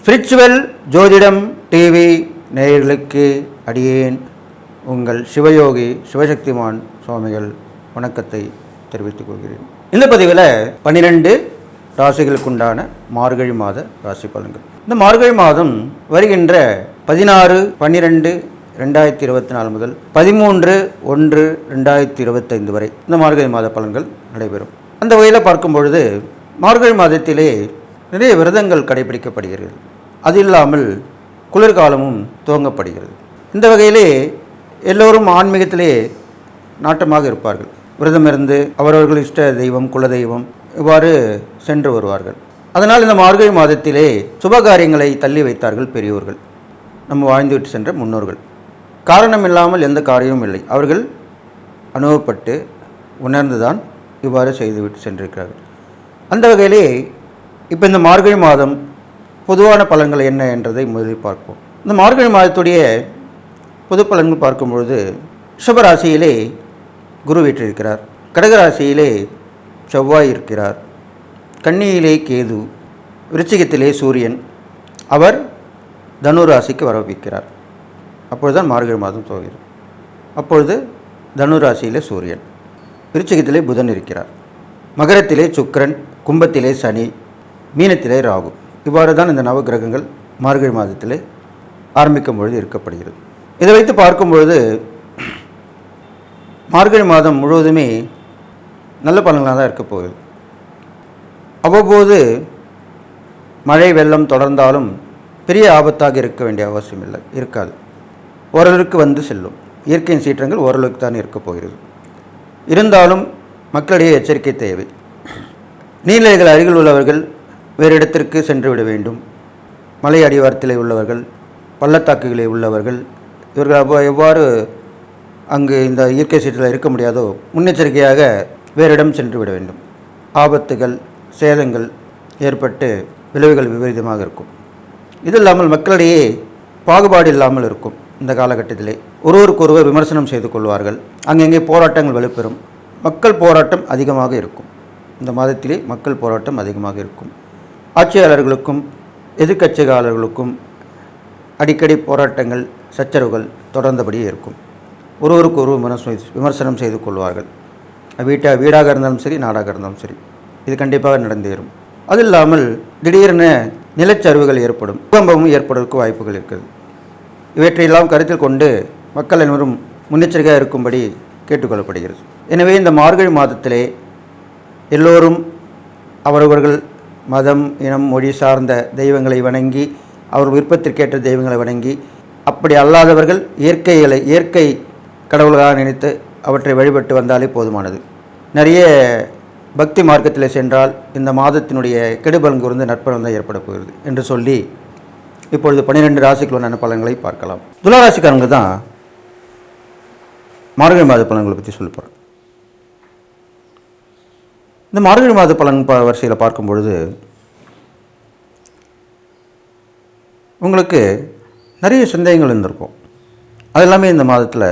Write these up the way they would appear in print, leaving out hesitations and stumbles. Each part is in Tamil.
ஸ்பிரிச்சுவல் ஜோதிடம் டிவி நேயர்களுக்கு அடியேன் உங்கள் சிவயோகி சிவசக்திமான் சுவாமிகள் வணக்கத்தை தெரிவித்துக் கொள்கிறேன். இந்த பதிவில் 12 ராசிகளுக்குண்டான மார்கழி மாத ராசி பலன்கள். இந்த மார்கழி மாதம் வருகின்ற 16/12/2024 முதல் 13/1/2025 வரை இந்த மார்கழி மாத பலன்கள் நடைபெறும். அந்த வகையில் பார்க்கும் பொழுது மார்கழி மாதத்திலே நிறைய விரதங்கள் கடைபிடிக்கப்படுகிறது. அது இல்லாமல் குளிர்காலமும் துவங்கப்படுகிறது. இந்த வகையிலே எல்லோரும் ஆன்மீகத்திலே நாட்டமாக இருப்பார்கள். விரதம் இருந்து அவரவர்கள் இஷ்ட தெய்வம் குலதெய்வம் இவ்வாறு சென்று வருவார்கள். அதனால் இந்த மார்கழி மாதத்திலே சுபகாரியங்களை தள்ளி வைத்தார்கள் பெரியோர்கள், நம்ம வாழ்ந்துவிட்டு சென்ற முன்னோர்கள். காரணம் இல்லாமல் எந்த காரியமும் இல்லை, அவர்கள் அனுபவப்பட்டு உணர்ந்துதான் இவ்வாறு செய்துவிட்டு சென்றிருக்கிறார்கள். அந்த வகையிலே இப்போ இந்த மார்கழி மாதம் பொதுவான பலன்கள் என்ன என்றதை முதலில் பார்ப்போம். இந்த மார்கழி மாதத்துடைய பொது பலன்கள் பார்க்கும்பொழுது ரிஷபராசியிலே குரு வீற்றிருக்கிறார், கடகராசியிலே செவ்வாய் இருக்கிறார், கன்னியிலே கேது, விருச்சிகத்திலே சூரியன், அவர் தனு ராசிக்கு வரவைக்கிறார். அப்பொழுதுதான் மார்கழி மாதம் துவங்கிறது. அப்பொழுது தனு ராசியிலே சூரியன், விருச்சிகத்திலே புதன் இருக்கிறார், மகரத்திலே சுக்கிரன், கும்பத்திலே சனி, மீனத்திலே ராகு. இவ்வாறு தான் இந்த நவகிரகங்கள் மார்கழி மாதத்திலே ஆரம்பிக்கும் பொழுது இருக்கப்படுகிறது. இதை வைத்து பார்க்கும்பொழுது மார்கழி மாதம் முழுவதுமே நல்ல பலன்களாக தான் இருக்க போகுது. அவ்வப்போது மழை வெள்ளம் தொடர்ந்தாலும் பெரிய ஆபத்தாக இருக்க வேண்டிய அவசியம் இருக்காது. ஓரளவுக்கு வந்து செல்லும். இயற்கையின் சீற்றங்கள் ஓரளவுக்கு தான் இருக்க போகிறது. இருந்தாலும் மக்களிடையே எச்சரிக்கை தேவை. நீர்நிலைகள் அருகில் உள்ளவர்கள் வேறு இடத்திற்கு சென்று விட வேண்டும். மலை அடிவாரத்திலே உள்ளவர்கள், பள்ளத்தாக்குகளில் உள்ளவர்கள், இவர்கள் எவ்வாறு அங்கு இந்த இயற்கை சீற்றத்தில் இருக்க முடியாதோ முன்னெச்சரிக்கையாக வேறு இடம் சென்று விட வேண்டும். ஆபத்துகள் சேதங்கள் ஏற்பட்டு விளைவுகள் விபரீதமாக இருக்கும். இது இல்லாமல் மக்களிடையே பாகுபாடு இல்லாமல் இருக்கும். இந்த காலகட்டத்திலே ஒருவருக்கொருவர் விமர்சனம் செய்து கொள்வார்கள். அங்கங்கே போராட்டங்கள் வலுப்பெறும். மக்கள் போராட்டம் அதிகமாக இருக்கும். இந்த மாதத்திலே மக்கள் போராட்டம் அதிகமாக இருக்கும். ஆட்சியாளர்களுக்கும் எதிர்க்கட்சியாளர்களுக்கும் அடிக்கடி போராட்டங்கள் சச்சரவுகள் தொடர்ந்தபடியே இருக்கும். ஒருவருக்கு ஒருவர் விமர்சனம் செய்து கொள்வார்கள். வீடாக இருந்தாலும் சரி, நாடாக இருந்தாலும் சரி, இது கண்டிப்பாக நடந்தேறும். அது இல்லாமல் திடீரென நிலச்சரிவுகள் ஏற்படும், பூகம்பமும் ஏற்படுவதற்கு வாய்ப்புகள் இருக்கிறது. இவற்றையெல்லாம் கருத்தில் கொண்டு மக்கள் அனைவரும் முன்னெச்சரிக்கையாக இருக்கும்படி கேட்டுக்கொள்ளப்படுகிறது. எனவே இந்த மார்கழி மாதத்திலே எல்லோரும் அவரவர்கள் மதம் இனம் மொழி சார்ந்த தெய்வங்களை வணங்கி, அவர் விருப்பத்திற்கேற்ற தெய்வங்களை வணங்கி, அப்படி அல்லாதவர்கள் இயற்கை கடவுள்களாக நினைத்து அவற்றை வழிபட்டு வந்தாலே போதுமானது. நிறைய பக்தி மார்க்கத்தில் சென்றால் இந்த மாதத்தினுடைய கெடுபலன் கூர்ந்து நற்பலன் தான் ஏற்பட போகிறது என்று சொல்லி இப்பொழுது 12 ராசிகளுக்கான பலன்களை பார்க்கலாம். துளாராசிக்காரங்க தான் மார்கழி மாத பலன்களை பற்றி சொல்ல போகிறேன். இந்த மார்கழி மாத பலன் வரிசையில் பார்க்கும் பொழுது உங்களுக்கு நிறைய சந்தேகங்கள் இருந்திருக்கும். அது எல்லாமே இந்த மாதத்தில்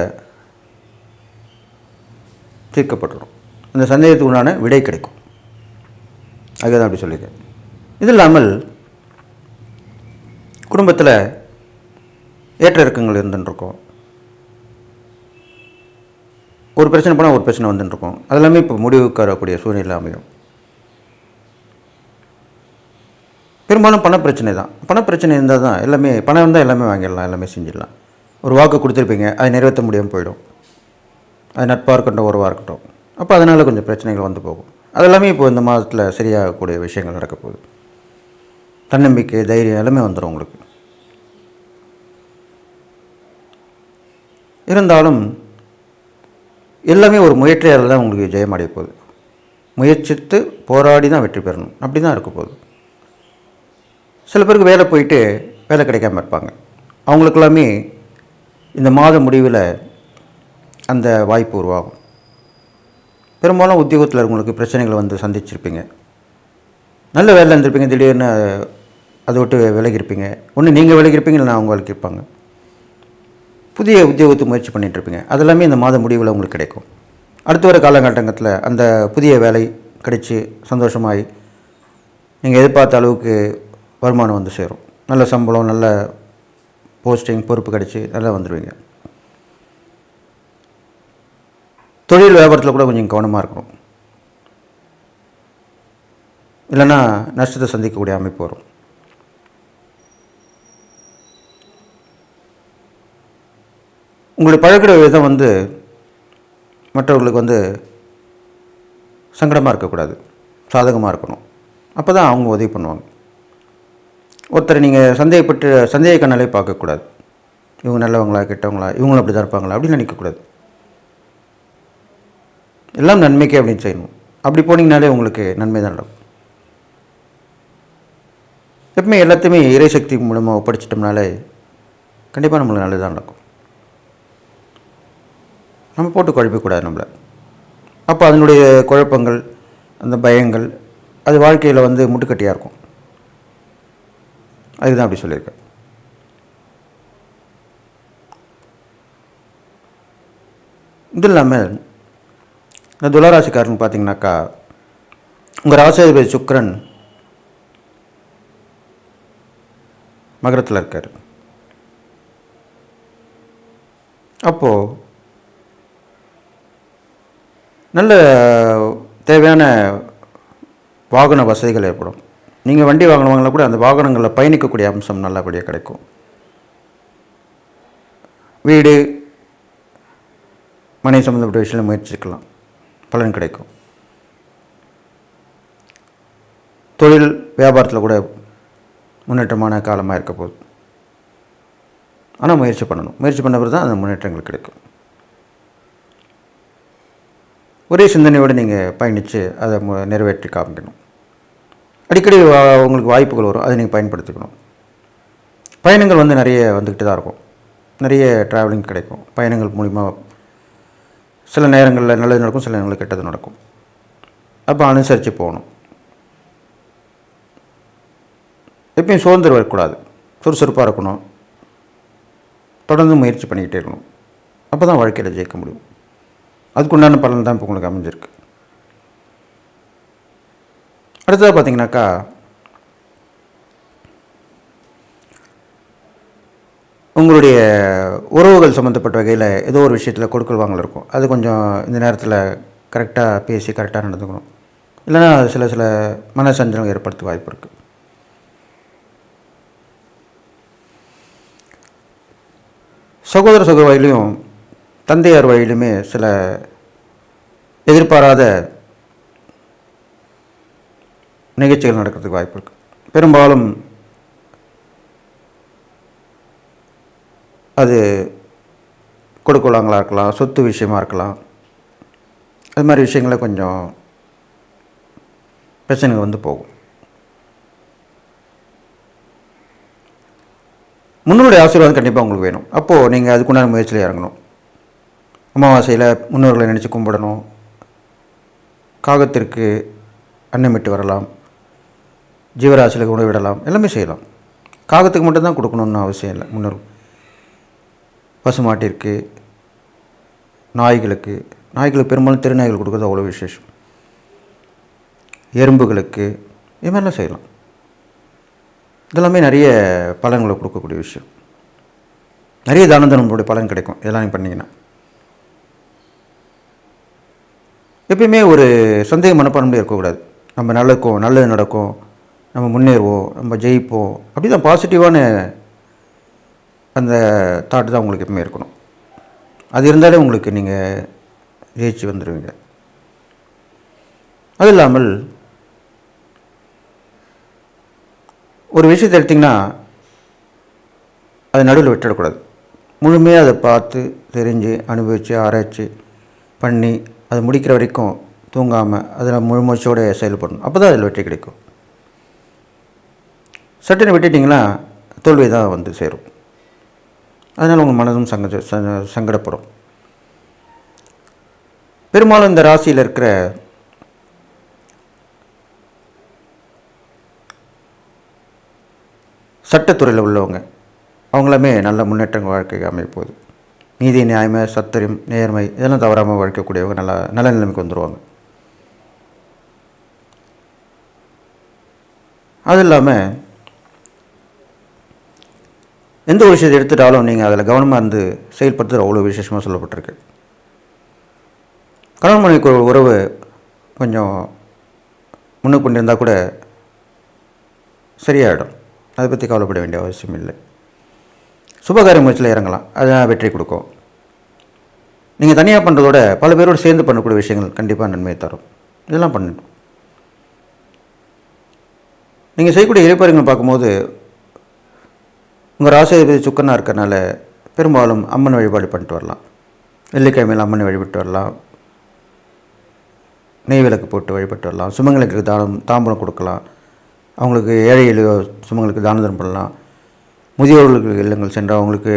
தீர்க்கப்பட்டுரும். அந்த சந்தேகத்துக்கு உண்டான விடை கிடைக்கும். அதுதான் அப்படி சொல்லியிருக்கேன். இது இல்லாமல் குடும்பத்தில் ஏற்ற இறக்கங்கள் இருந்துருக்கோம். ஒரு பிரச்சனை போனால் ஒரு பிரச்சனை வந்துட்டுருக்கோம். அதெல்லாமே இப்போ முடிவுக்கு வரக்கூடிய சூழ்நிலை அமையும். பெரும்பாலும் பணப்பிரச்சனை தான். பணப்பிரச்சனை இருந்தால் தான் எல்லாமே, பணம் இருந்தால் எல்லாமே வாங்கிடலாம், எல்லாமே செஞ்சிடலாம். ஒரு வாக்கு கொடுத்துருப்பீங்க, அதை நிறைவேற்ற முடியாமல் போயிடும். அது நட்பாக இருக்கட்டும், உறவாக இருக்கட்டும். அப்போ அதனால் கொஞ்சம் பிரச்சனைகள் வந்து போகும். அதெல்லாமே இப்போது இந்த மாதத்தில் சரியாகக்கூடிய விஷயங்கள் நடக்க போகுது. தன்னம்பிக்கை தைரியம் எல்லாமே வந்துடும் உங்களுக்கு. இருந்தாலும் எல்லாமே ஒரு முயற்சியால் தான் உங்களுக்கு ஜெயமடைய போகுது. முயற்சித்து போராடி தான் வெற்றி பெறணும், அப்படி தான் இருக்க போகுது. சில பேருக்கு வேலை போயிட்டு வேலை கிடைக்காம இருப்பாங்க. அவங்களுக்கெல்லாமே இந்த மாத முடிவில் அந்த வாய்ப்பு உருவாகும். பெரும்பாலும் உத்தியோகத்தில் இருக்கவங்களுக்கு பிரச்சனைகளை வந்து சந்திச்சிருப்பீங்க. நல்ல வேலை இருந்திருப்பீங்க, திடீர்னு அதை விட்டு விலகிருப்பீங்க. ஒன்று நீங்கள் விலகிருப்பீங்க, இல்லைனா அவங்க விலகிருப்பாங்க. புதிய உத்தியோகத்துக்கு முயற்சி பண்ணிகிட்ருப்பீங்க. அதெல்லாமே இந்த மாத முடிவில் உங்களுக்கு கிடைக்கும். அடுத்து வர காலகட்டத்தில் அந்த புதிய வேலை கிடைச்சி சந்தோஷமாகி நீங்கள் எதிர்பார்த்த அளவுக்கு வருமானம் வந்து சேரும். நல்ல சம்பளம், நல்ல போஸ்டிங், பொறுப்பு கிடைச்சி நல்லா வந்துடுவீங்க. தொழில் வியாபாரத்தில் கூட கொஞ்சம் கவனமாக இருக்கணும், இல்லைன்னா நஷ்டத்தை சந்திக்கக்கூடிய அமைப்பு வரும். உங்களுடைய பழகிற விதம் வந்து மற்றவர்களுக்கு சங்கடமாக இருக்கக்கூடாது, சாதகமாக இருக்கணும். அப்போ தான் அவங்க உதவி பண்ணுவாங்க. ஒருத்தரை நீங்கள் சந்தேக கண்ணாலே பார்க்கக்கூடாது. இவங்க நல்லவங்களா கெட்டவங்களா, இவங்களும் அப்படி தான் இருப்பாங்களா அப்படின்னு நினைக்கக்கூடாது. எல்லாம் நன்மைக்கே அப்படின்னு செய்யணும். அப்படி போனீங்கனாலே உங்களுக்கு நன்மை தான் நடக்கும். எப்பவுமே எல்லாத்தையுமே இறைசக்தி மூலமாக ஒப்படைச்சிட்டோம்னாலே கண்டிப்பாக நம்மளுக்கு நல்லது தான் நடக்கும். நம்ம போட்டு குழப்பிக்கூடாது நம்மளை. அப்போ அதனுடைய குழப்பங்கள், அந்த பயங்கள், அது வாழ்க்கையில் முட்டுக்கட்டியாக இருக்கும். அதுதான் அப்படி சொல்லியிருக்கேன். இது இல்லாமல் இந்த துளாராசிக்காரன் பார்த்தீங்கன்னாக்கா, உங்கள் ராசியாதிபதி சுக்கிரன் மகரத்தில் இருக்கார். அப்போது நல்ல தேவையான வாகன வசதிகள் ஏற்படும். நீங்கள் வண்டி வாங்கினவங்கள கூட அந்த வாகனங்களில் பயணிக்கக்கூடிய அம்சம் நல்லபடியாக கிடைக்கும். வீடு மனை சம்மந்தப்பட்ட விஷயம் முயற்சிக்கலாம், பலன் கிடைக்கும். தொழில் வியாபாரத்தில் கூட முன்னேற்றமான காலமாக இருக்க போகுது. ஆனால் முயற்சி பண்ணணும். முயற்சி பண்ண பிறகு தான் அந்த முன்னேற்றங்கள் கிடைக்கும். ஒரே சிந்தனையோடு நீங்கள் பயணித்து அதை நிறைவேற்றி காமிக்கணும். அடிக்கடி உங்களுக்கு வாய்ப்புகள் வரும், அதை நீங்கள் பயன்படுத்திக்கணும். பயணங்கள் நிறைய வந்துக்கிட்டு தான் இருக்கும். நிறைய ட்ராவலிங் கிடைக்கும். பயணங்கள் மூலிமா சில நேரங்களில் நல்லது நடக்கும், சில நேரங்களில் கெட்டது நடக்கும். அப்போ அனுசரித்து போகணும். எப்பயும் சோர்ந்து வரக்கூடாது, சுறுசுறுப்பாக இருக்கணும். தொடர்ந்து முயற்சி பண்ணிக்கிட்டே இருக்கணும். அப்போ தான் வாழ்க்கையில் ஜெயிக்க முடியும். அதுக்குண்டான பலன் தான் இப்போ உங்களுக்கு அமைஞ்சிருக்கு. அடுத்ததாக பார்த்தீங்கன்னாக்கா, உங்களுடைய உறவுகள் சம்மந்தப்பட்ட வகையில் ஏதோ ஒரு விஷயத்தில் கொடுக்கல் வாங்கல் இருக்கும். அது கொஞ்சம் இந்த நேரத்தில் கரெக்டாக பேசி கரெக்டாக நடந்துக்கணும். இல்லைன்னா சில மன சஞ்சலம் ஏற்படுத்த வாய்ப்பு இருக்குது. சகோதர வழியிலையும் தந்தையார் வழியிலுமே சில எதிர்பாராத நிகழ்ச்சிகள் நடக்கிறதுக்கு வாய்ப்பு இருக்குது. பெரும்பாலும் அது கொடுக்கலாங்களா இருக்கலாம், சொத்து விஷயமாக இருக்கலாம். அது மாதிரி விஷயங்கள கொஞ்சம் பிரச்சனைகள் போகும். முன்னோருடைய ஆசீர்வாதம் கண்டிப்பாக உங்களுக்கு வேணும். அப்போது நீங்கள் அதுக்குண்டான முயற்சியில் இறங்கணும். அமாவாசையில் முன்னோர்களை நினச்சி கும்பிடணும். காகத்திற்கு அன்னமிட்டு வரலாம், ஜீவராசிகளுக்கு உணவு விடலாம், எல்லாமே செய்யலாம். காகத்துக்கு மட்டும்தான் கொடுக்கணுன்னு அவசியம் இல்லை. முன்னோர்கள் பசுமாட்டிற்கு, நாய்களுக்கு பெரும்பாலும் திருநாய்கள் கொடுக்குறது அவ்வளோ விசேஷம். எறும்புகளுக்கு இது மாதிரிலாம் செய்யலாம். இதெல்லாமே நிறைய பலன்களை கொடுக்கக்கூடிய விஷயம். நிறைய தான தர்மங்களுடைய பலன் கிடைக்கும் இதெல்லாம் நீங்கள் பண்ணிங்கன்னா. எப்பயுமே ஒரு சந்தேக மனப்பான்மை இருக்கக்கூடாது. நம்ம நல்லது நடக்கும், நம்ம முன்னேறுவோம், நம்ம ஜெயிப்போம், அப்படி தான் பாசிட்டிவான அந்த தாட்டு தான் உங்களுக்கு எப்பவுமே இருக்கணும். அது இருந்தாலே உங்களுக்கு நீங்கள் ஜெயிச்சு வந்துடுவீங்க. அது இல்லாமல் ஒரு விஷயத்தை எடுத்திங்கன்னா அதை நடுவில் விட்டுடக்கூடாது. முழுமையாக அதை பார்த்து தெரிஞ்சு அனுபவித்து ஆராய்ச்சி பண்ணி அதை முடிக்கிற வரைக்கும் தூங்காமல் அதில் முழுமூச்சோடு செயல்படணும். அப்போ தான் அதில் வெற்றி கிடைக்கும். சட்டனை விட்டுட்டிங்கன்னா தோல்வி தான் சேரும். அதனால் உங்கள் மனதும் சங்கடப்படும். பெரும்பாலும் இந்த ராசியில் இருக்கிற சட்டத்துறையில் உள்ளவங்க அவங்களுமே நல்ல முன்னேற்றங்கள் வாழ்க்கைக்கு அமைப்போகுது. நீதி, நியாயமை, சத்தியம், நேர்மை இதெல்லாம் தவறாமல் வாழ்க்கக்கூடியவங்க நல்ல நிலைமைக்கு வந்துடுவாங்க. அது இல்லாமல் எந்த ஒரு விஷயத்தை எடுத்துட்டாலும் நீங்கள் அதில் கவனமாக இருந்து செயல்படுத்துகிற அவ்வளோ விசேஷமாக சொல்லப்பட்டிருக்கு. கணவன் மனைவிக்கு ஒரு உறவு கொஞ்சம் முன்னுக்கு பண்ணியிருந்தால் கூட சரியாயிடும். அதை பற்றி கவலைப்பட வேண்டிய அவசியம் இல்லை. சுபகாரிய முயற்சியில் இறங்கலாம், அதுதான் வெற்றி கொடுக்கும். நீங்கள் தனியாக பண்ணுறதோட பல பேரோடு சேர்ந்து பண்ணக்கூடிய விஷயங்கள் கண்டிப்பாக நன்மையை தரும். இதெல்லாம் பண்ணணும். நீங்கள் செய்யக்கூடிய இறைப்பறிகளை பார்க்கும்போது உங்கள் ராசியாதிபதி சுக்கரனாக இருக்கிறனால பெரும்பாலும் அம்மன் வழிபாடு பண்ணிட்டு வரலாம். வெள்ளிக்கிழமையில் அம்மனை வழிபட்டு வரலாம், நெய் விளக்கு போட்டு வழிபட்டு வரலாம், சுமங்களுக்கு தாம்பூலம் கொடுக்கலாம், அவங்களுக்கு ஏழை எளிய சுமங்களுக்கு தான தர்மம் பண்ணலாம், முதியோர்களுக்கு இல்லங்கள் சென்று அவங்களுக்கு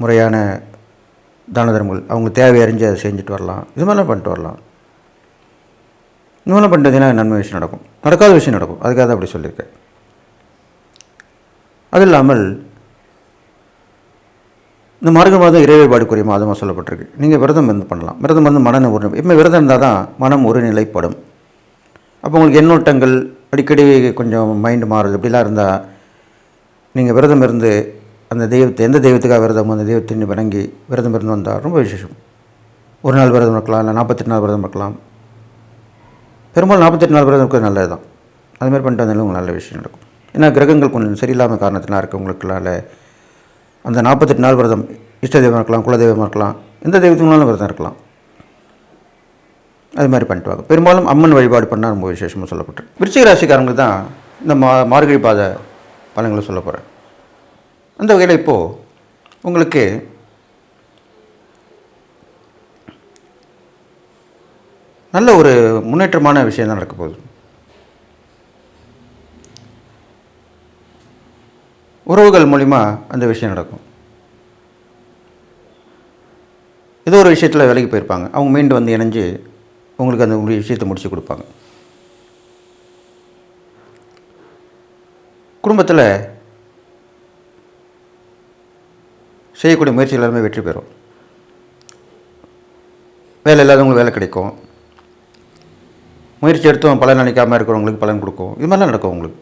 முறையான தான தர்மங்கள் அவங்களுக்கு தேவை அறிஞ்சு அதை செஞ்சுட்டு வரலாம். இது மாதிரிலாம் பண்ணிட்டு வரலாம். இது மாதிரிலாம் பண்ணிட்டதுன்னா நன்மை விஷயம் நடக்கும், நடக்காத விஷயம் நடக்கும். அதுக்காக தான் அப்படி சொல்லியிருக்கேன். அது இல்லாமல் இந்த மார்கழி மாதம் இறை வழிபாடுக்குரிய மாதமாக சொல்லப்பட்டிருக்கு. நீங்கள் விரதம் இருந்து பண்ணலாம். விரதம் வந்து மன ஒரு எப்பவுமே விரதம் இருந்தால் தான் மனம் ஒரு நிலைப்படும். அப்போ உங்களுக்கு எண்ணோட்டங்கள் அடிக்கடி கொஞ்சம் மைண்டு மாறுது அப்படிலாம் இருந்தால் நீங்கள் விரதம் இருந்து அந்த தெய்வத்தை எந்த தெய்வத்துக்காக விரதம் அந்த தெய்வத்தின் வணங்கி விரதம் இருந்து வந்தால் ரொம்ப விசேஷம். ஒரு நாள் விரதம் இருக்கலாம், இல்லை 48 நாள் விரதம் இருக்கலாம். பெரும்பாலும் 48 நாள் விரதம் இருக்கிறது நல்லது தான். அதுமாதிரி பண்ணிட்டு வந்தாலும் உங்களுக்கு நல்ல விஷயம் நடக்கும். ஏன்னா கிரகங்கள் கொஞ்சம் சரியில்லாமல் காரணத்தினால் இருக்குது உங்களுக்குனால. அந்த 48 நாள் விரதம் இஷ்ட தெய்வம் இருக்கலாம், குலதெய்வமாக இருக்கலாம், எந்த தெய்வத்துக்குனாலும் விரதம் இருக்கலாம். அது மாதிரி பண்ணிட்டு வாங்க. பெரும்பாலும் அம்மன் வழிபாடு பண்ணால் ரொம்ப விசேஷமாக சொல்லப்பட்டு. விருச்சிக ராசிக்காரங்களுக்கு தான் இந்த மார்கழி பாத பலன்களை சொல்ல போகிறேன். அந்த வகையில் இப்போது உங்களுக்கு நல்ல ஒரு முன்னேற்றமான விஷயம் தான் நடக்க போகுது. உறவுகள் மூலிமா அந்த விஷயம் நடக்கும். ஏதோ ஒரு விஷயத்தில் வேலைக்கு போயிருப்பாங்க, அவங்க மீண்டும் வந்து இணைஞ்சு உங்களுக்கு அந்த விஷயத்தை முடித்து கொடுப்பாங்க. குடும்பத்தில் செய்யக்கூடிய முயற்சி எல்லாருமே வெற்றி பெறும். வேலை இல்லாதவங்களுக்கு வேலை கிடைக்கும். முயற்சி எடுத்தும் பலன் நினைக்காமல் இருக்கிறவங்களுக்கு பலன் கொடுக்கும். இது மாதிரிலாம் நடக்கும் உங்களுக்கு.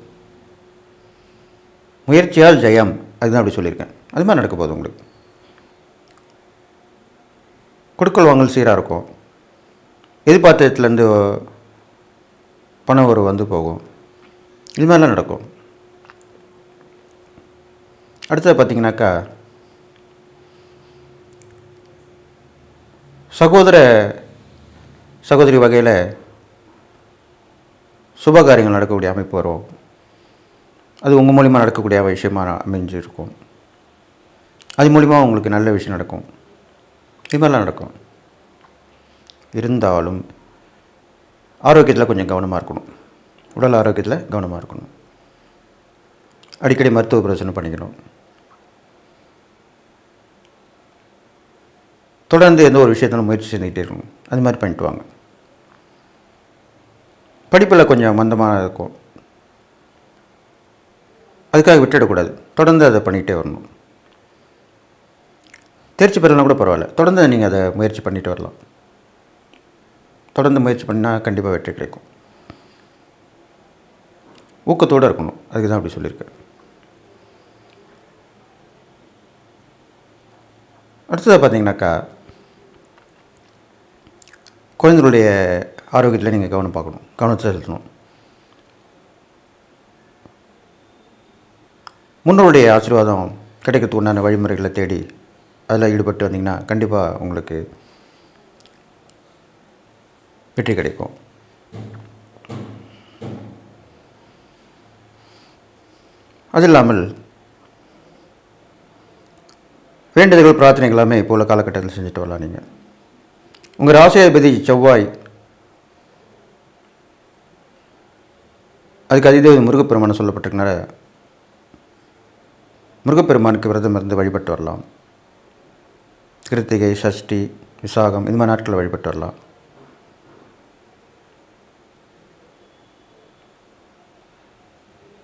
முயற்சியால் ஜெயம், அதுதான் அப்படி சொல்லியிருக்கேன். அது மாதிரி நடக்க போகுது உங்களுக்கு. கொடுக்கல் வாங்கல் சீராக இருக்கும். எதிர்பார்த்த இடத்துலேருந்து பணம் ஒரு வந்து போகும். இது மாதிரிலாம் நடக்கும். அடுத்தது பார்த்திங்கனாக்கா சகோதர சகோதரி வகையில் சுபகாரியங்கள் நடக்கக்கூடிய அமைப்பு வரும். அது உங்கள் மூலிமா நடக்கக்கூடிய விஷயமாக அமைஞ்சிருக்கும். அது மூலிமா உங்களுக்கு நல்ல விஷயம் நடக்கும். இது மாதிரிலாம் நடக்கும். இருந்தாலும் ஆரோக்கியத்தில் கொஞ்சம் கவனமாக இருக்கணும். உடல் ஆரோக்கியத்தில் கவனமாக இருக்கணும். அடிக்கடி மருத்துவ பிரச்சனை பண்ணிக்கணும். தொடர்ந்து எந்த ஒரு விஷயத்திலும் முயற்சி செஞ்சுக்கிட்டே இருக்கணும். அது மாதிரி பண்ணிட்டு வாங்க. படிப்பில் கொஞ்சம் மந்தமாக இருக்கும், அதுக்காக விட்டுடக்கூடாது. தொடர்ந்து அதை பண்ணிகிட்டே வரணும். தேர்ச்சி பெறலாம் கூட பரவாயில்ல, தொடர்ந்து நீங்கள் அதை முயற்சி பண்ணிட்டு வரலாம். தொடர்ந்து முயற்சி பண்ணால் கண்டிப்பாக வெற்றி கிடைக்கும். ஊக்கத்தோடு இருக்கணும், அதுக்கு தான் அப்படி சொல்லியிருக்கேன். அடுத்ததாக பார்த்தீங்கன்னாக்கா குழந்தைகளுடைய ஆரோக்கியத்தில் நீங்கள் கவனம் பார்க்கணும், கவனத்தை செலுத்தணும். முன்னோருடைய ஆசீர்வாதம் கிடைக்கிறதுக்கு உண்டான வழிமுறைகளை தேடி அதில் ஈடுபட்டு வந்தீங்கன்னா கண்டிப்பாக உங்களுக்கு வெற்றி கிடைக்கும். அது இல்லாமல் வேண்டுதல்கள் பிரார்த்தனைகள் எல்லாமே இப்போ உள்ள காலகட்டத்தில் செஞ்சுட்டு வரலாம். நீங்கள் உங்கள் ராசியாதிபதி செவ்வாய், அதுக்கு அதிதேவதை முருகப்பெருமான் சொல்லப்பட்டிருக்கனால முருகப்பெருமானுக்கு விரதம் இருந்து வழிபட்டு வரலாம். கிருத்திகை, சஷ்டி, விசாகம் இந்த மாதிரி நாட்களில் வழிபட்டு வரலாம்.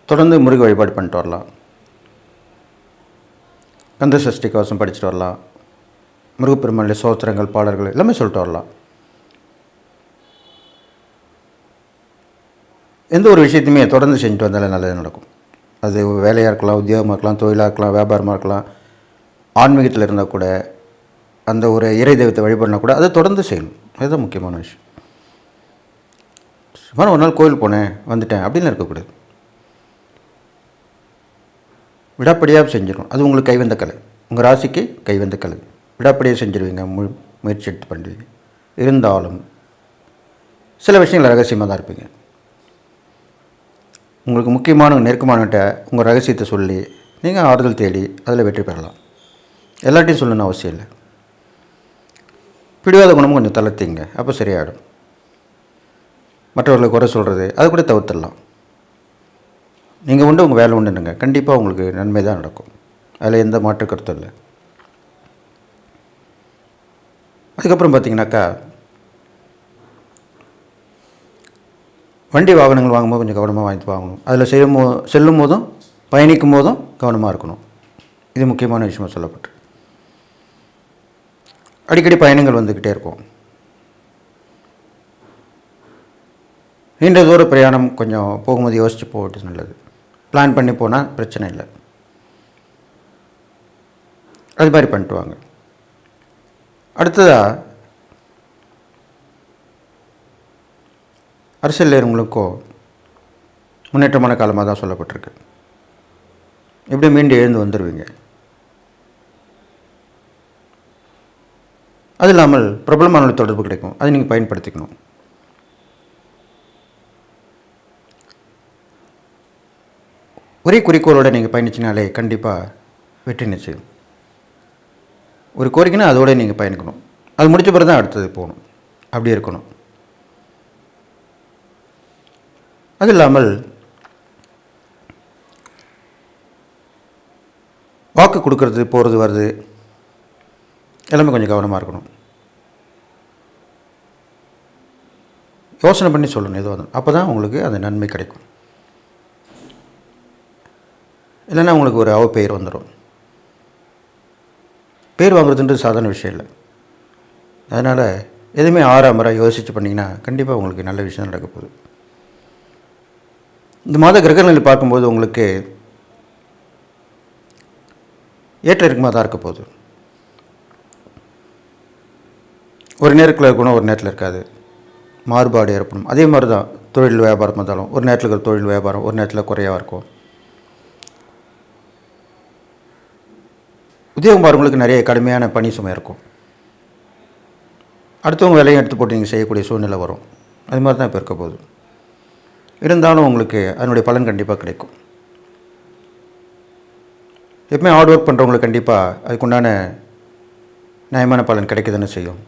தொடர்ந்து முருக வழிபாடு பண்ணிட்டு வரலாம். கந்த சஷ்டி கவசம் படிச்சுட்டு வரலாம். முருகப்பெருமானுடைய சோத்திரங்கள், பாடல்கள் எல்லாமே சொல்லிட்டு வரலாம். எந்த ஒரு விஷயத்தையுமே தொடர்ந்து செஞ்சுட்டு வந்தாலே நல்லது நடக்கும். அது வேலையாக இருக்கலாம், உத்தியோகமாக இருக்கலாம், தொழிலாக இருக்கலாம், வியாபாரமாக இருக்கலாம், ஆன்மீகத்தில் இருந்தால் கூட, அந்த ஒரு இறை தெய்வத்தை வழிபடினா கூட அதை தொடர்ந்து செய்யணும். அதுதான் முக்கியமான விஷயம். சும்மா ஒரு நாள் கோயில் போனேன் வந்துட்டேன் அப்படின்னு இருக்கக்கூடாது. விடாப்படியாக செஞ்சிடணும். அது உங்களுக்கு கைவந்த கலை, உங்கள் ராசிக்கு கைவந்த கலை. விடாப்படியாக செஞ்சுருவீங்க, முயற்சி எடுத்து பண்ணுவீங்க. இருந்தாலும் சில விஷயங்கள் ரகசியமாக தான் இருப்பீங்க. உங்களுக்கு முக்கியமான நெருக்கமானவன்கிட்ட உங்கள் ரகசியத்தை சொல்லி நீங்கள் ஆறுதல் தேடி அதில் வெற்றி பெறலாம். எல்லாத்தையும் சொல்லணும்னு அவசியம் இல்லை. பிடிவாத குணமும் கொஞ்சம் தளர்த்திங்க, அப்போ சரியாயிடும். மற்றவர்களை குறை சொல்கிறது அதை கூட தவிர்த்துடலாம். நீங்கள் உண்டு உங்கள் வேலை உண்டுங்க, கண்டிப்பாக உங்களுக்கு நன்மை தான் நடக்கும். அதில் எந்த மாற்று கருத்தும் இல்லை. அதுக்கப்புறம் பார்த்திங்கனாக்கா, வண்டி வாகனங்கள் வாங்கும்போது கொஞ்சம் கவனமாக வாங்கிட்டு வாங்கணும். அதில் செல்லும் போதும் பயணிக்கும் போதும் கவனமாக இருக்கணும். இது முக்கியமான விஷயமாக சொல்லப்பட்டு. அடிக்கடி பயணங்கள் வந்துக்கிட்டே இருக்கும். நீண்ட தூர பிரயாணம் கொஞ்சம் போகும்போது யோசித்து போகிறது நல்லது. பிளான் பண்ணி போனால் பிரச்சனை இல்லை. அது மாதிரி பண்ணிட்டு வாங்க. அடுத்ததாக, அரசியல் நேரங்களுக்கோ முன்னேற்றமான காலமாக தான் சொல்லப்பட்டிருக்கு. எப்படி மீண்டும் எழுந்து வந்துடுவீங்க. அது இல்லாமல் பிரபலமான தொடர்பு கிடைக்கும், அதை நீங்கள் பயன்படுத்திக்கணும். ஒரே குறிக்கோளோடு நீங்கள் பயணிச்சினாலே கண்டிப்பாக வெற்றி நிச்சயம். ஒரு கோரிக்கைன்னா அதோடு நீங்கள் பயணிக்கணும். அது முடிச்ச பிறகு தான் அடுத்தது போகணும். அப்படி இருக்கணும். அது இல்லாமல் வாக்கு கொடுக்கறது, போகிறது, வருது எல்லாமே கொஞ்சம் கவனமாக இருக்கணும். யோசனை பண்ணி சொல்லணும் ஏதோ. அப்போ தான் உங்களுக்கு அந்த நன்மை கிடைக்கும். இல்லைன்னா உங்களுக்கு ஒரு அவப்பெயர் வந்துடும். பேர் வாங்குறதுன்றது சாதாரண விஷயம் இல்லை. அதனால் எதுவுமே ஆறாமராக யோசித்து பண்ணிங்கன்னா கண்டிப்பாக உங்களுக்கு நல்ல விஷயம் நடக்க போகுது. இந்த மாத கிரகங்களை பார்க்கும்போது உங்களுக்கு ஏற்ற இறக்கமாக தான் இருக்க போகுது. ஒரு நேரத்தில் இருக்கணும், ஒரு நேரத்தில் இருக்காது. மாறுபாடு ஏற்படும். அதே மாதிரி தான் தொழில் வியாபாரம் இருந்தாலும் ஒரு நேரத்தில் இருக்கிற தொழில் வியாபாரம் ஒரு நேரத்தில் குறையாக இருக்கும். உத்தியோகம் பாருங்களுக்கு நிறைய கடுமையான பணி சுமை இருக்கும். அடுத்தவங்க வேலையும் எடுத்து போட்டு நீங்கள் செய்யக்கூடிய சூழ்நிலை வரும். அது மாதிரி தான் இப்போ இருக்க போகுது. இருந்தாலும் உங்களுக்கு அதனுடைய பலன் கண்டிப்பாக கிடைக்கும். எப்பவுமே ஹார்ட் ஒர்க் பண்ணுறவங்களுக்கு கண்டிப்பாக அதுக்குண்டான நியாயமான பலன் கிடைக்குதுன்னு செய்யும்.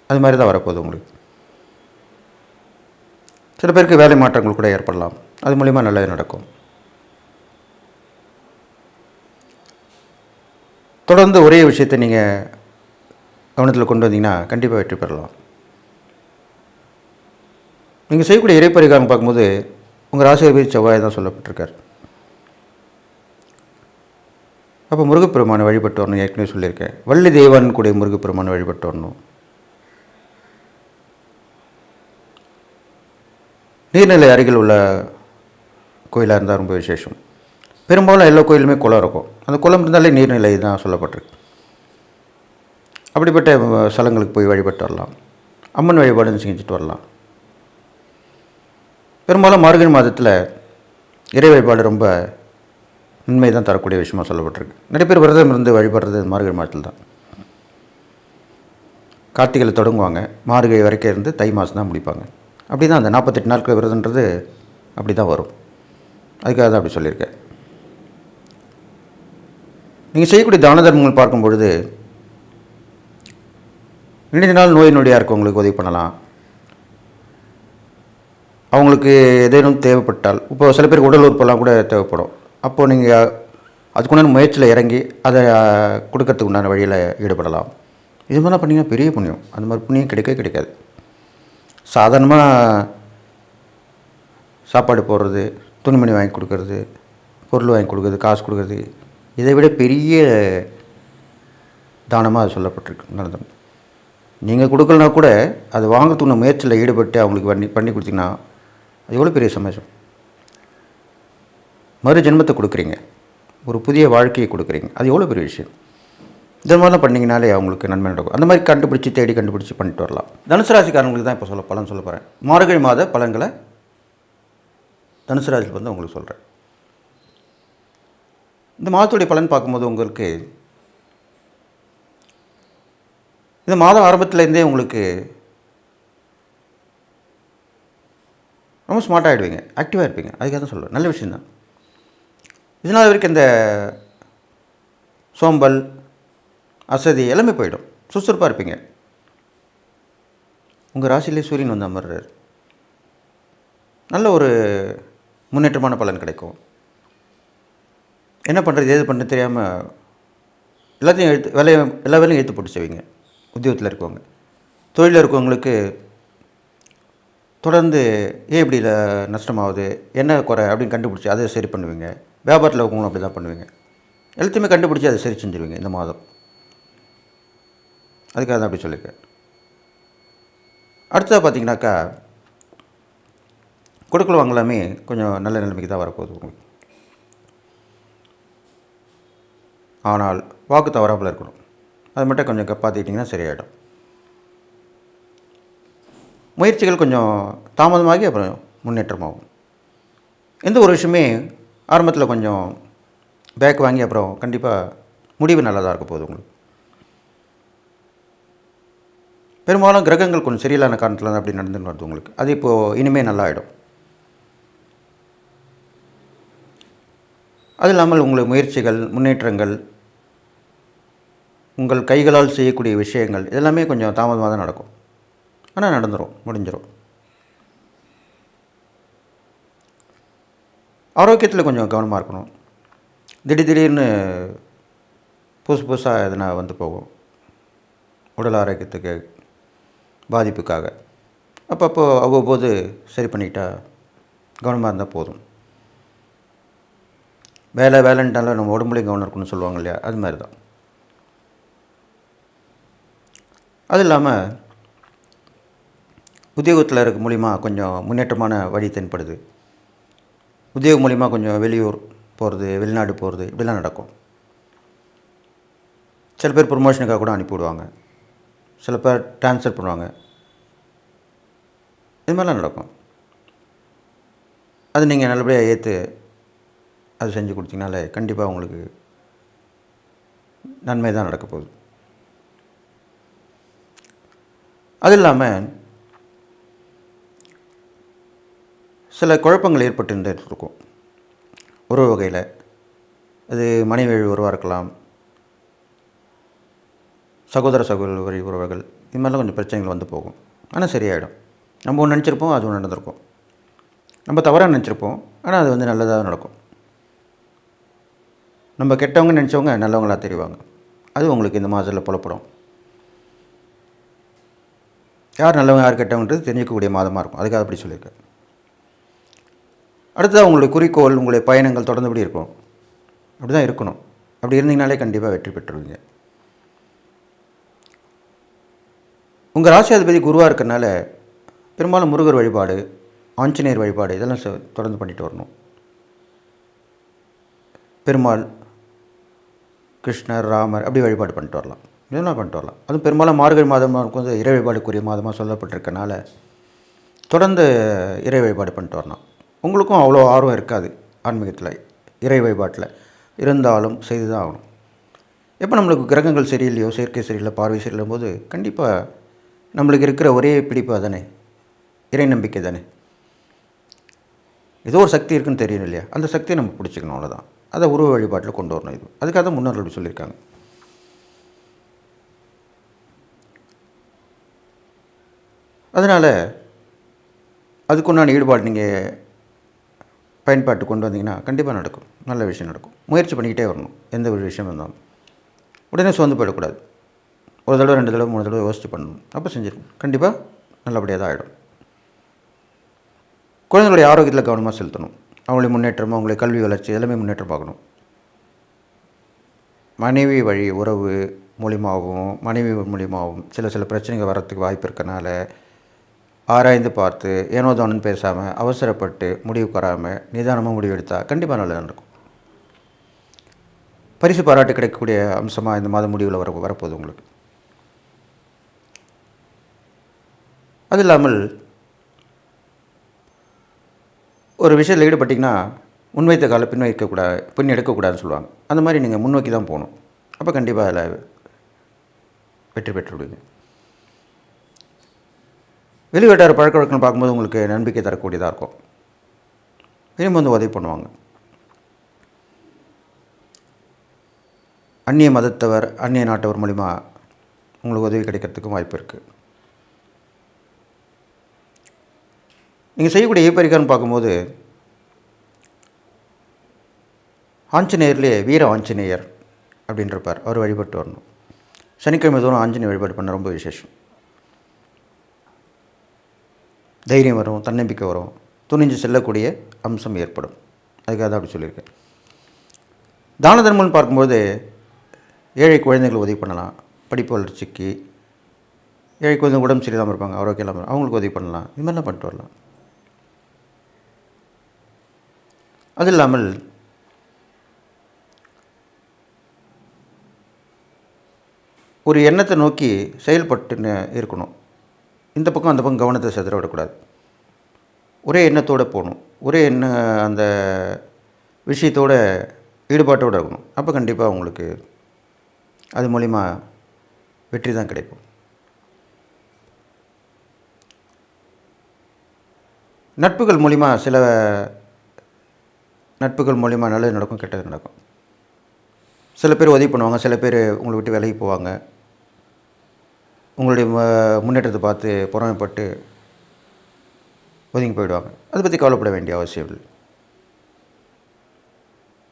அது மாதிரி தான் வரப்போகுது உங்களுக்கு. சில பேருக்கு வேலை மாற்றங்கள் கூட ஏற்படலாம். அது மூலிமா நல்லது நடக்கும். தொடர்ந்து ஒரே விஷயத்தை நீங்கள் கவனத்தில் கொண்டு வந்தீங்கன்னா கண்டிப்பாக வெற்றி பெறலாம். நீங்கள் செய்யக்கூடிய இறைப்பரிகாரம் பார்க்கும்போது உங்கள் ராசியாதிபதி செவ்வாய் தான் சொல்லப்பட்டிருக்கார். அப்போ முருகப்பெருமானை வழிபட்டு வரணும். ஏற்கனவே சொல்லியிருக்கேன். வள்ளி தெய்வான் கூட முருகப்பெருமானை வழிபட்டு வரணும். நீர்நிலை அருகில் உள்ள கோயிலாக இருந்தால் ரொம்ப விசேஷம். பெரும்பாலும் எல்லா கோயிலுமே குளம் இருக்கும். அந்த குளம் இருந்தாலே நீர்நிலை தான் சொல்லப்பட்டிருக்கு. அப்படிப்பட்ட ஸ்தலங்களுக்கு போய் வழிபட்டு வரலாம். அம்மன் வழிபாடு செஞ்சுட்டு வரலாம். பெரும்பாலும் மார்கழி மாதத்தில் இறை வழிபாடு ரொம்ப நன்மை தான் தரக்கூடிய விஷயமாக சொல்லப்பட்டிருக்கு. நிறைய பேர் விரதம் இருந்து வழிபடுறது மார்கழி மாதத்தில் தான். கார்த்திகையில் தொடங்குவாங்க, மார்கழி வரைக்கும் இருந்து தை மாதம் தான் முடிப்பாங்க. அப்படி தான் அந்த 48 நாட்கள் விரதன்றது அப்படி தான் வரும். அதுக்காக தான் அப்படி சொல்லியிருக்கேன். நீங்கள் செய்யக்கூடிய தான தர்மங்கள் பார்க்கும் பொழுது நீண்ட நாள் நோய் நொடியாக இருக்கவங்களுக்கு உதவி பண்ணலாம். அவங்களுக்கு ஏதேனும் தேவைப்பட்டால், இப்போ சில பேருக்கு உடல் உறுப்பெல்லாம் கூட தேவைப்படும். அப்போது நீங்கள் அதுக்குண்டான முயற்சியில் இறங்கி அதை கொடுக்கறதுக்கு உண்டான வழியில் ஈடுபடலாம். இது மாதிரிலாம் பண்ணிங்கன்னா பெரிய புண்ணியம். அந்த மாதிரி புண்ணியம் கிடைக்காது. சாதாரணமாக சாப்பாடு போடுறது, துணிமணி வாங்கி கொடுக்கறது, பொருள் வாங்கி கொடுக்குறது, காசு கொடுக்குறது, இதை விட பெரிய தானமாக அது சொல்லப்பட்டிருக்கு நடந்தது. நீங்கள் கொடுக்கலனா கூட அது வாங்கிறதுக்குள்ள முயற்சியில் ஈடுபட்டு அவங்களுக்கு பண்ணி கொடுத்தீங்கன்னா அது எவ்வளோ பெரிய சந்தோஷம். மறு ஜென்மத்தை கொடுக்குறீங்க, ஒரு புதிய வாழ்க்கையை கொடுக்குறீங்க, அது எவ்வளோ பெரிய விஷயம். இந்த மாதிரிலாம் பண்ணிங்கனாலே அவங்களுக்கு நன்மை நடக்கும். அந்த மாதிரி தேடி கண்டுபிடிச்சி பண்ணிட்டு வரலாம். தனுசு ராசிக்காரங்களுக்கு தான் இப்போ பலன் சொல்ல போகிறேன். மார்கழி மாத பலன்களை தனுசு ராசியில் வந்து உங்களுக்கு சொல்கிறேன். இந்த மாதத்துடைய பலன் பார்க்கும்போது உங்களுக்கு இந்த மாதம் ஆரம்பத்துலேருந்தே உங்களுக்கு ரொம்ப ஸ்மார்ட் ஆகிடுவீங்க, ஆக்டிவாக இருப்பீங்க. அதுக்காக தான் சொல்லுவேன், நல்ல விஷயந்தான். இதனால் வரைக்கும் இந்த சோம்பல், அசதி எல்லாமே போயிடும், சுறுசுறுப்பாக இருப்பீங்க. உங்கள் ராசியிலே சூரியன் வந்து அமர்றார், நல்ல ஒரு முன்னேற்றமான பலன் கிடைக்கும். என்ன பண்ணுறது ஏது பண்ணுறது தெரியாமல் எல்லாத்தையும் எல்லா வேலையும் எழுத்து போட்டு செய்வீங்க. உத்தியோகத்தில் இருக்கவங்க, தொழிலில் இருக்கவங்களுக்கு தொடர்ந்து ஏன் இப்படி நஷ்டமாகுது, என்ன குறை அப்படின்னு கண்டுபிடிச்சி அதை சரி பண்ணுவீங்க. வியாபாரத்தில் இருக்கவங்களும் அப்படி தான் பண்ணுவீங்க. எல்லாத்தையுமே கண்டுபிடிச்சி அதை சரி செஞ்சுருவீங்க இந்த மாதம். அதுக்காக தான் அப்படி சொல்லியிருக்கேன். அடுத்ததாக பார்த்தீங்கன்னாக்கா கொடுக்கல் வாங்கலாமே கொஞ்சம் நல்ல நிலைமைக்கு தான் வரப்போகுது உங்களுக்கு. ஆனால் வாக்கு தவறாமல் இருக்கணும், அது மட்டும் கொஞ்சம் காப்பாற்றிக்கிட்டிங்கன்னா சரியாயிடும். முயற்சிகள் கொஞ்சம் தாமதமாகி அப்புறம் முன்னேற்றமாகும். எந்த ஒரு விஷயமே ஆரம்பத்தில் கொஞ்சம் பேக் வாங்கி அப்புறம் கண்டிப்பாக முடிவு நல்லா தான் இருக்க போகுது உங்களுக்கு. பெரும்பாலும் கிரகங்கள் கொஞ்சம் சரியில்லான காரணத்தில் தான் அப்படி நடந்துன்னு வருது உங்களுக்கு. அது இப்போது இனிமேல் நல்லா ஆகிடும். அது இல்லாமல் உங்கள் முயற்சிகள், முன்னேற்றங்கள், உங்கள் கைகளால் செய்யக்கூடிய விஷயங்கள் இதெல்லாமே கொஞ்சம் தாமதமாக தான் நடக்கும். ஆனால் நடந்துடும், முடிஞ்சிடும். ஆரோக்கியத்தில் கொஞ்சம் கவனமாக இருக்கணும். திடீர்னு புதுசாக எதனா வந்து போகும் உடல் ஆரோக்கியத்துக்கு பாதிப்புக்காக. அப்பப்போ அவ்வப்போது சரி பண்ணிக்கிட்டால் கவனமாக இருந்தால் போதும். வேலைன்ட்டாலும் நம்ம உடம்புலையும் கவனம் இருக்குன்னு சொல்லுவாங்க இல்லையா, அது மாதிரி தான். அது இல்லாமல் உத்தியோகத்தில் இருக்க மூலிமா கொஞ்சம் முன்னேற்றமான வழி தென்படுது. உத்தியோகம் மூலிமா கொஞ்சம் வெளியூர் போகிறது, வெளிநாடு போகிறது இப்படிலாம் நடக்கும். சில பேர் ப்ரொமோஷனுக்காக கூட அனுப்பிவிடுவாங்க, சில பேர் ட்ரான்ஸ்ஃபர் பண்ணுவாங்க, இது மாதிரிலாம் நடக்கும். அது நீங்கள் நல்லபடியாக ஏற்று அது செஞ்சு கொடுத்தீங்கனாலே கண்டிப்பாக உங்களுக்கு நன்மை தான் நடக்க போகுது. அது இல்லாமல் சில குழப்பங்கள் ஏற்பட்டு இருக்கும் உறவு வகையில். அது மனைவி உறவாக இருக்கலாம், சகோதரி உறவுகள், இது மாதிரிலாம் கொஞ்சம் பிரச்சனைகள் வந்து போகும். ஆனால் சரியாயிடும். நம்ம ஒன்று நினச்சிருப்போம், அது ஒன்று நடந்திருக்கும். நம்ம தவறாக நினச்சிருப்போம், ஆனால் அது வந்து நல்லதாக நடக்கும். நம்ம கெட்டவங்க நினச்சவங்க நல்லவங்களாக தெரிவாங்க. அது உங்களுக்கு இந்த மாதத்தில் புலப்படும். யார் நல்லவங்க யார் கெட்டவங்கிறது தெரிஞ்சிக்கக்கூடிய மாதமாக இருக்கும். அதுக்காக அப்படி சொல்லியிருக்கேன். அடுத்ததாக உங்களுடைய குறிக்கோள், உங்களுடைய பயணங்கள் தொடர்ந்துபடி இருக்கும். அப்படி தான் இருக்கணும். அப்படி இருந்தீங்கனாலே கண்டிப்பாக வெற்றி பெற்றுருவீங்க. உங்கள் ராசியாதிபதி குருவாக இருக்கிறனால பெரும்பாலும் முருகர் வழிபாடு, ஆஞ்சநேயர் வழிபாடு இதெல்லாம் தொடர்ந்து பண்ணிட்டு வரணும். பெருமாள், கிருஷ்ணர், ராமர் அப்படி வழிபாடு பண்ணிட்டு வரலாம். இதெல்லாம் பண்ணிட்டு வரலாம். அதுவும் பெரும்பாலும் மார்கழி மாதமாக இருக்கும், வந்து இறை வழிபாடுக்குரிய மாதமாக சொல்லப்பட்டிருக்கனால தொடர்ந்து இறை வழிபாடு பண்ணிட்டு வரலாம். உங்களுக்கும் அவ்வளோ ஆர்வம் இருக்காது ஆன்மீகத்தில், இறை வழிபாட்டில், இருந்தாலும் செய்து தான் ஆகணும். எப்போ நம்மளுக்கு கிரகங்கள் சரியில்லையோ, செயற்கை சரியில்லை, பார்வை சரியில்லும் போது கண்டிப்பாக நம்மளுக்கு இருக்கிற ஒரே பிடிப்பு தானே இறை நம்பிக்கை தானே. ஏதோ ஒரு சக்தி இருக்குன்னு தெரியும் இல்லையா, அந்த சக்தியை நம்ம பிடிச்சிக்கணும், அவ்வளோதான். அதை உருவ வழிபாட்டில் கொண்டு வரணும். இது அதுக்காக தான் முன்னோர்கள் அப்படி சொல்லியிருக்காங்க. அதனால் அதுக்குண்டான ஈடுபாடு நீங்கள் பயன்பாட்டு கொண்டு வந்தீங்கன்னா கண்டிப்பாக நடக்கும், நல்ல விஷயம் நடக்கும். முயற்சி பண்ணிக்கிட்டே வரணும். எந்த ஒரு விஷயம் இருந்தாலும் உடனே சோர்ந்து போயிடக்கூடாது. ஒரு தடவை 2 தடவை 3 தடவை யோசித்து பண்ணணும். அப்போ செஞ்சிருக்கணும், கண்டிப்பாக நல்லபடியாக தான் ஆகிடும். குழந்தைகளுடைய ஆரோக்கியத்தில் கவனமாக செலுத்தணும். அவங்களுடைய முன்னேற்றம், அவங்களுடைய கல்வி வளர்ச்சி எல்லாமே முன்னேற்றம் பார்க்கணும். மனைவி வழி உறவு மூலியமாகவும் சில பிரச்சனைகள் வரத்துக்கு வாய்ப்பு இருக்கனால ஆராய்ந்து பார்த்து ஏனோ தானோன்னு பேசாமல் அவசரப்பட்டு முடிவுக்கு வராமல் நிதானமாக முடிவு எடுத்தால் கண்டிப்பாக நல்லதாக இருக்கும். பரிசு பாராட்டு கிடைக்கக்கூடிய அம்சமாக இந்த மாத முடிவில் வரப்போகுது உங்களுக்கு. அது இல்லாமல் ஒரு விஷயத்தில் ஈடுபட்டிங்கன்னா முன்வைத்த காலை பின் எடுக்கக்கூடாதுன்னு சொல்லுவாங்க. அந்த மாதிரி நீங்கள் முன்னோக்கி தான் போகணும். அப்போ கண்டிப்பாக அதில் வெற்றி பெற்றுவிடுவீங்க. வெளிவட்டார பழக்க வழக்கம் பார்க்கும்போது உங்களுக்கு நம்பிக்கை தரக்கூடியதாக இருக்கும். திரும்ப வந்து உதவி பண்ணுவாங்க. அந்நிய மதத்தவர் அந்நிய நாட்டவர் மூலிமா உங்களுக்கு உதவி கிடைக்கிறதுக்கும் வாய்ப்பு இருக்குது. நீங்கள் செய்யக்கூடிய பரிகாரம் பார்க்கும்போது ஆஞ்சநேயர்லேயே வீர ஆஞ்சநேயர் அப்படின்றப்பார், அவர் வழிபட்டு வரணும். சனிக்கிழமை தோறும் ஆஞ்சநேயர் வழிபாடு பண்ண ரொம்ப விசேஷம். தைரியம் வரும், தன்னம்பிக்கை வரும், துணிஞ்சு செல்லக்கூடிய அம்சம் ஏற்படும். அதுக்காக தான் அப்படி சொல்லியிருக்கேன். தான தர்மம்னு பார்க்கும்போது ஏழை குழந்தைகள் உதவி பண்ணலாம். படிப்பு வளர்ச்சிக்கு, ஏழை குழந்தை உடம்பு சரியில்லாமல் இருப்பாங்க, ஆரோக்கியம் இல்லாமல் அவங்களுக்கு உதவி பண்ணலாம். இது மாதிரிலாம் பண்ணிட்டு வரலாம். அது இல்லாமல் ஒரு எண்ணத்தை நோக்கி செயல்பட்டுன்னு இருக்கணும். இந்த பக்கம் அந்த பக்கம் கவனத்தை செதற விடக்கூடாது. ஒரே எண்ணத்தோடு போகணும். ஒரே அந்த விஷயத்தோட ஈடுபாட்டோடு இருக்கணும். அப்போ கண்டிப்பாக உங்களுக்கு அது மூலிமா வெற்றி தான் கிடைக்கும். நட்புகள் மூலிமா நல்லது நடக்கும், கெட்டது நடக்கும். சில பேர் உதவி பண்ணுவாங்க, சில பேர் உங்களை விட்டு விலகி போவாங்க. உங்களுடைய முன்னேற்றத்தை பார்த்து பொறாமைப்பட்டு ஒதுங்கி போயிடுவாங்க. அதை பற்றி கவலைப்பட வேண்டிய அவசியம் இல்லை.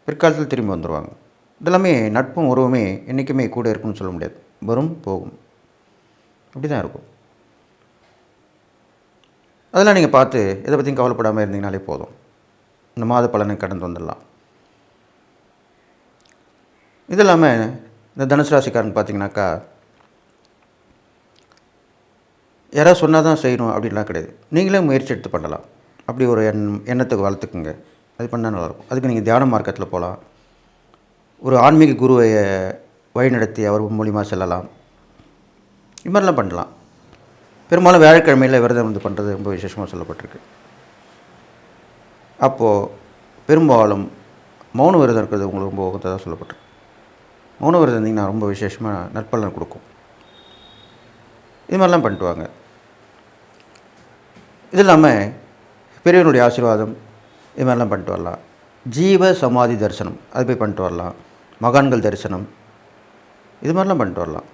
பிற்காலத்தில் திரும்பி வந்துடுவாங்க. இதெல்லாமே நட்பும் உறவுமே என்றைக்குமே கூட இருக்குன்னு சொல்ல முடியாது. வரும் போகும், அப்படி தான் இருக்கும். அதெல்லாம் நீங்கள் பார்த்து எதை பற்றியும் கவலைப்படாமல் இருந்தீங்கனாலே போதும். இந்த மாத பலனை கடந்து வந்துடலாம். இது இல்லாமல் இந்த தனுசு ராசிக்காரன் பார்த்திங்கனாக்கா, யாராவது சொன்னால் தான் செய்யணும் அப்படின்லாம் கிடையாது. நீங்களே முயற்சி எடுத்து பண்ணலாம். அப்படி ஒரு எண்ணத்துக்கு வளர்த்துக்குங்க. அது பண்ணால் நல்லாயிருக்கும். அதுக்கு நீங்கள் தியான மார்க்கத்தில் போகலாம். ஒரு ஆன்மீக குருவை வழிநடத்தி அவர் மூலிமா செல்லலாம். இது மாதிரிலாம் பண்ணலாம். பெரும்பாலும் வியாழக்கிழமையில் விரதம் வந்து பண்ணுறது ரொம்ப விசேஷமாக சொல்லப்பட்டிருக்கு. அப்போது பெரும்பாலும் மௌன விரதம் இருக்கிறது உங்களுக்கு ரொம்ப உகந்ததாக சொல்லப்பட்டிருக்கு. மௌன விரதம் இருந்தீங்கன்னா ரொம்ப விசேஷமாக நற்பலன் கொடுக்கும். இது மாதிரிலாம் பண்ணிட்டு வாங்க. இது இல்லாமல் பெரியவனுடைய ஆசீர்வாதம் இது மாதிரிலாம் பண்ணிட்டு வரலாம். ஜீவ சமாதி தரிசனம் அது போய் பண்ணிட்டு வரலாம். மகான்கள் தரிசனம் இது மாதிரிலாம் பண்ணிட்டு வரலாம்.